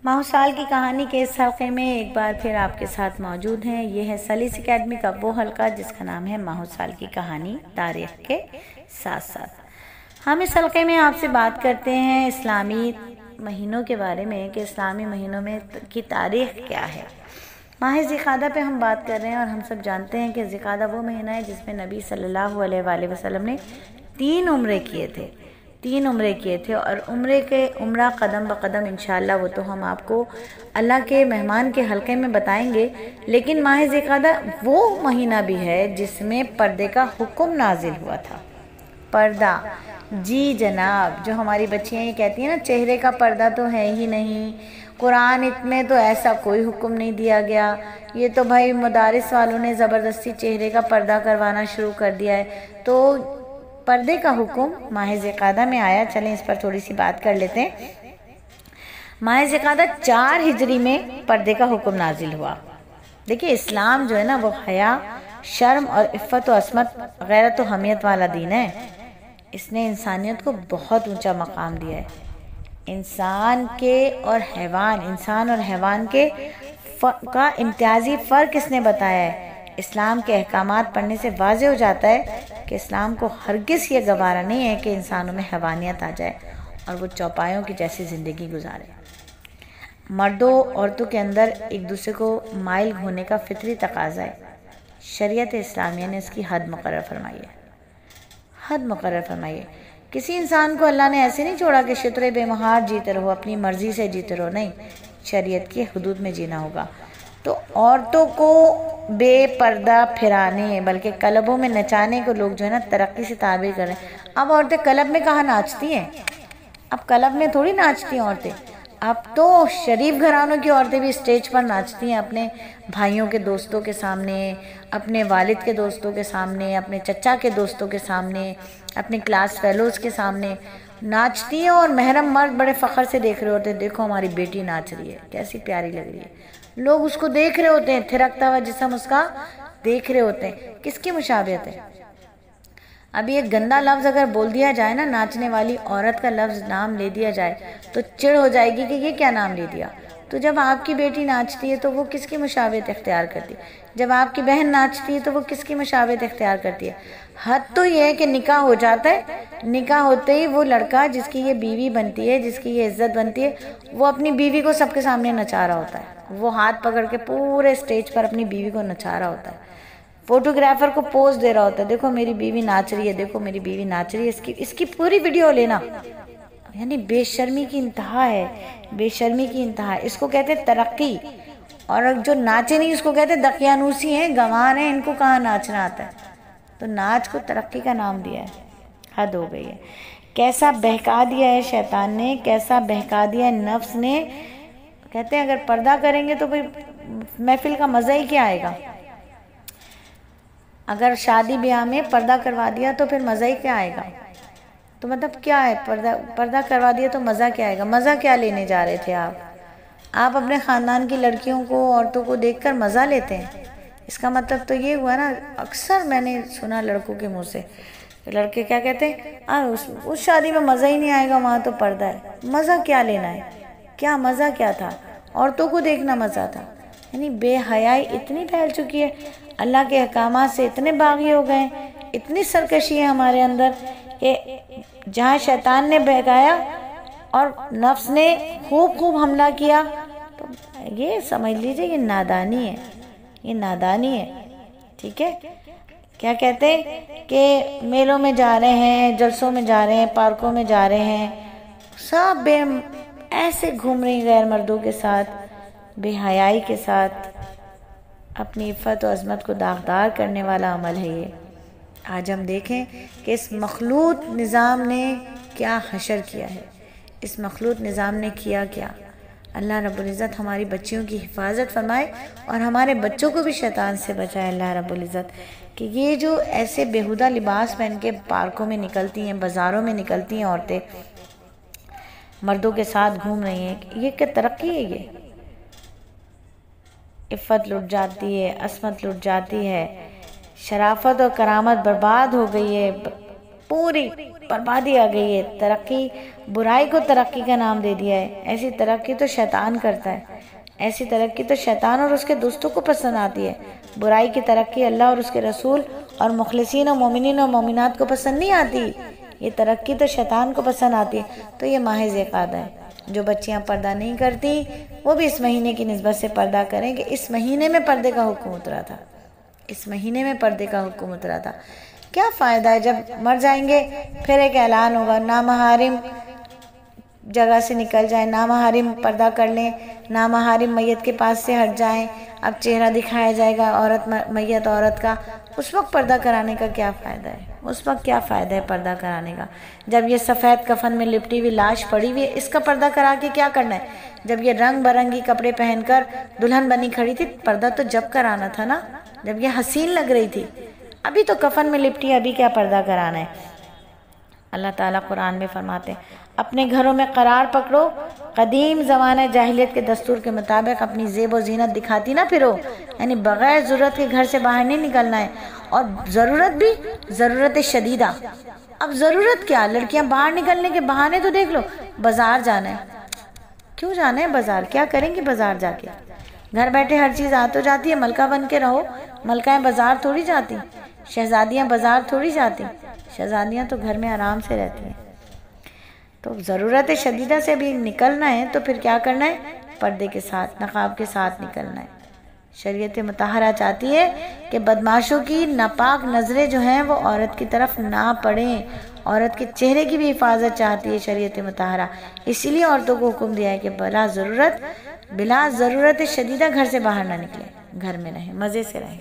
माहौसाल की कहानी के इस हल्के में एक बार फिर आपके साथ मौजूद हैं। ये है सलीस एकेडमी का वो हल्का जिसका नाम है माहौसाल की कहानी तारीख के साथ साथ। हम इस हल्के में आपसे बात करते हैं इस्लामी महीनों के बारे में कि इस्लामी महीनों में की तारीख क्या है। माह ज़िक़ादा पे हम बात कर रहे हैं और हम सब जानते हैं कि ज़िक़ादा वो महीना है जिसमें नबी सल्लल्लाहु अलैहि वसल्लम ने 3 उम्रे किए थे और उम्रा कदम ब कदम इंशाअल्लाह वो तो हम आपको अल्लाह के मेहमान के हल्के में बताएंगे। लेकिन माह ज़िक़ादा वो महीना भी है जिसमें पर्दे का हुक्म नाजिल हुआ था। पर्दा, जी जनाब, जो हमारी बच्चियाँ ये कहती हैं ना चेहरे का पर्दा तो है ही नहीं, कुरान में तो ऐसा कोई हुक्म नहीं दिया गया, ये तो भाई मदारिस वालों ने ज़बरदस्ती चेहरे का पर्दा करवाना शुरू कर दिया है। तो पर्दे का हुक्म माह ज़िक़ादा में आया। चलें इस पर थोड़ी सी बात कर लेते हैं। माह ज़िक़ादा 4 हिजरी में पर्दे का हुक्म नाजिल हुआ। देखिए इस्लाम जो है ना वो हया, शर्म और इफ़्फ़त और अस्मत, गैरत और हमियत वाला दीन है। इसने इंसानियत को बहुत ऊंचा मकाम दिया है। इंसान और हैवान के का इम्तियाजी फ़र्क इसने बताया है। इस्लाम के अहकामात पढ़ने से वाज़ेह हो जाता है कि इस्लाम को हरगिज़ ये गवारा नहीं है कि इंसानों में हैवानियत आ जाए और वो चौपायों की जैसी ज़िंदगी गुजारे। मर्दों औरतों के अंदर एक दूसरे को माइल होने का फितरी तकाज़ा है। शरीयत इस्लामिया ने इसकी हद मुकर्रर फरमाई है। किसी इंसान को अल्लाह ने ऐसे नहीं छोड़ा कि शुतरे बेमहार जीते रहो, अपनी मर्जी से जीते रहो, नहीं, शरीयत की हुदूद में जीना होगा। तो औरतों को बेपर्दा फिराने बल्कि क्लबों में नचाने को लोग जो है ना तरक्की से ताबीर कर रहे हैं। अब औरतें क्लब में कहाँ नाचती हैं? अब क्लब में थोड़ी नाचती हैं औरतें। अब तो शरीफ घरानों की औरतें भी स्टेज पर नाचती हैं, अपने भाइयों के दोस्तों के सामने, अपने वालिद के दोस्तों के सामने, अपने चचा के दोस्तों के सामने, अपने क्लास फेलोज़ के सामने नाचती हैं और महरम मर्द बड़े फ़ख्र से देख रहे होते हैं, देखो हमारी बेटी नाच रही है, कैसी प्यारी लग रही है। लोग उसको देख रहे होते हैं, थिरकता हुआ जिस्म उसका देख रहे होते हैं। किसकी मुशाबियत है? अभी एक गंदा लफ्ज़ अगर बोल दिया जाए ना, नाचने वाली औरत का लफ्ज़ नाम ले दिया जाए तो चिढ़ हो जाएगी कि ये क्या नाम ले दिया। तो जब आपकी बेटी नाचती है तो वो किसकी मुशाबियत इख्तियार करती है? जब आपकी बहन नाचती है तो वो किसकी मुशाबियत इख्तियार करती है? हद तो ये है कि निकाह हो जाता है, निकाह होते ही वो लड़का जिसकी ये बीवी बनती है, जिसकी ये इज्जत बनती है, वो अपनी बीवी को सबके सामने नचा रहा होता है। वो हाथ पकड़ के पूरे स्टेज पर अपनी बीवी को नचा रहा होता है। फोटोग्राफर को पोज दे रहा होता है, देखो मेरी बीवी नाच रही है, देखो मेरी बीवी नाच रही है, इसकी पूरी वीडियो लेना। यानी बेशर्मी की इंतहा है, इसको कहते हैं तरक्की। और जो नाचे नहीं उसको कहते हैं दकियानूसी हैं, गंवार हैं, इनको कहाँ नाचना आता है। तो नाच को तरक्की का नाम दिया है, हद हो गई है। कैसा बहका दिया है शैतान ने, कैसा बहका दिया है नफ्स ने। कहते हैं अगर पर्दा करेंगे तो फिर महफिल का मज़ा ही क्या आएगा। अगर शादी ब्याह में पर्दा करवा दिया तो फिर मज़ा ही क्या आएगा। तो मतलब क्या है, पर्दा करवा दिया तो मज़ा क्या आएगा? मज़ा क्या लेने जा रहे थे आप अपने ख़ानदान की लड़कियों को, औरतों को देखकर मज़ा लेते हैं। इसका मतलब तो ये हुआ ना, अक्सर मैंने सुना लड़कों के मुँह से, लड़के क्या कहते हैं, उस शादी में मज़ा ही नहीं आएगा, वहाँ तो पर्दा है। मज़ा क्या लेना है? क्या मज़ा क्या था? औरतों को देखना मज़ा था। यानी बेहयाई इतनी फैल चुकी है, अल्लाह के अहकामात से इतने बागी हो गए, इतनी सरकशी है हमारे अंदर कि जहाँ शैतान ने बहकाया और नफ्स ने खूब हमला किया, तो ये समझ लीजिए ये नादानी है। ठीक है, क्या कहते हैं कि मेलों में जा रहे हैं, जलसों में जा रहे हैं, पार्कों में जा रहे हैं, सब ऐसे घूम रही गैर मर्दों के साथ, बेहयाई के साथ। अपनी इफ़्फ़त और अज़मत को दागदार करने वाला अमल है ये। आज हम देखें कि इस मखलूत निज़ाम ने क्या हशर किया है, इस मखलूत निज़ाम ने किया क्या। अल्लाह रब्बुल इज़्ज़त हमारी बच्चियों की हिफाजत फरमाए और हमारे बच्चों को भी शैतान से बचाए अल्लाह रब्बुल इज़्ज़त। कि ये जो ऐसे बेहुदा लिबास पहन के पार्कों में निकलती हैं, बाज़ारों में निकलती हैं औरतें, मर्दों के साथ घूम रही हैं, ये क्या तरक्की है? ये इफ़्फ़त लुट जाती है, असमत लुट जाती है, शराफत और करामत बर्बाद हो गई है, पूरी बर्बादी आ गई है। तरक्की, बुराई को तरक्की का नाम दे दिया है। ऐसी तरक्की तो शैतान करता है, ऐसी तरक्की तो शैतान और उसके दोस्तों को पसंद आती है। बुराई की तरक्की अल्लाह और उसके रसूल और मुखलिसीन और मोमिनीन और मोमिनात को पसंद नहीं आती। ये तरक्की तो शैतान को पसंद आती है। तो ये माहिज़ एक आदा है। जो बच्चियां पर्दा नहीं करती वो भी इस महीने की निस्बत से पर्दा करें कि इस महीने में पर्दे का हुक्म उतरा था, इस महीने में पर्दे का हुक्म उतरा था। क्या फ़ायदा है जब मर जाएंगे फिर एक ऐलान होगा नामहारिम जगह से निकल जाएं, नामहारिम पर्दा कर लें, नामहारिम मैयत के पास से हट जाएं, अब चेहरा दिखाया जाएगा औरत मैयत औरत का। उस वक्त पर्दा कराने का क्या फ़ायदा है? उस वक्त क्या फ़ायदा है पर्दा कराने का? जब ये सफ़ेद कफन में लिपटी हुई लाश पड़ी हुई है, इसका पर्दा करा के क्या करना है? जब ये रंग बिरंगी कपड़े पहनकर दुल्हन बनी खड़ी थी, पर्दा तो जब कराना था ना, जब ये हसीन लग रही थी। अभी तो कफन में लिपटी, अभी क्या पर्दा कराना है? अल्लाह ताला कुरान में फरमाते हैं अपने घरों में करार पकड़ो, कदीम ज़माने जाहिलियत के दस्तूर के मुताबिक अपनी ज़ेब व ज़ीनत दिखाती ना फिरो, यानी बग़ैर ज़रूरत के घर से बाहर नहीं निकलना है। और ज़रूरत भी ज़रूरत शदीदा। अब ज़रूरत क्या, लड़कियां बाहर निकलने के बहाने तो देख लो। बाज़ार जाना है, क्यों जाना है बाज़ार? क्या करेंगी बाज़ार जाके? घर बैठे हर चीज़ आ तो जाती है, मलका बन के रहो। मलकाएं बाज़ार थोड़ी जाती, शहज़ादियाँ बाज़ार थोड़ी जाती, शहज़ादियाँ तो घर में आराम से रहती हैं। तो ज़रूरत शदीदा से भी निकलना है तो फिर क्या करना है? पर्दे के साथ, नकाब के साथ निकलना है। शरीयत मुतहरा चाहती है कि बदमाशों की नापाक नज़रें जो हैं वो औरत की तरफ ना पड़ें। औरत के चेहरे की भी हिफाजत चाहती है शरीयत मुतहरा। इसीलिए औरतों को हुक्म दिया है कि बिला ज़रूरत शदीदा घर से बाहर ना निकले, घर में रहें, मज़े से रहें।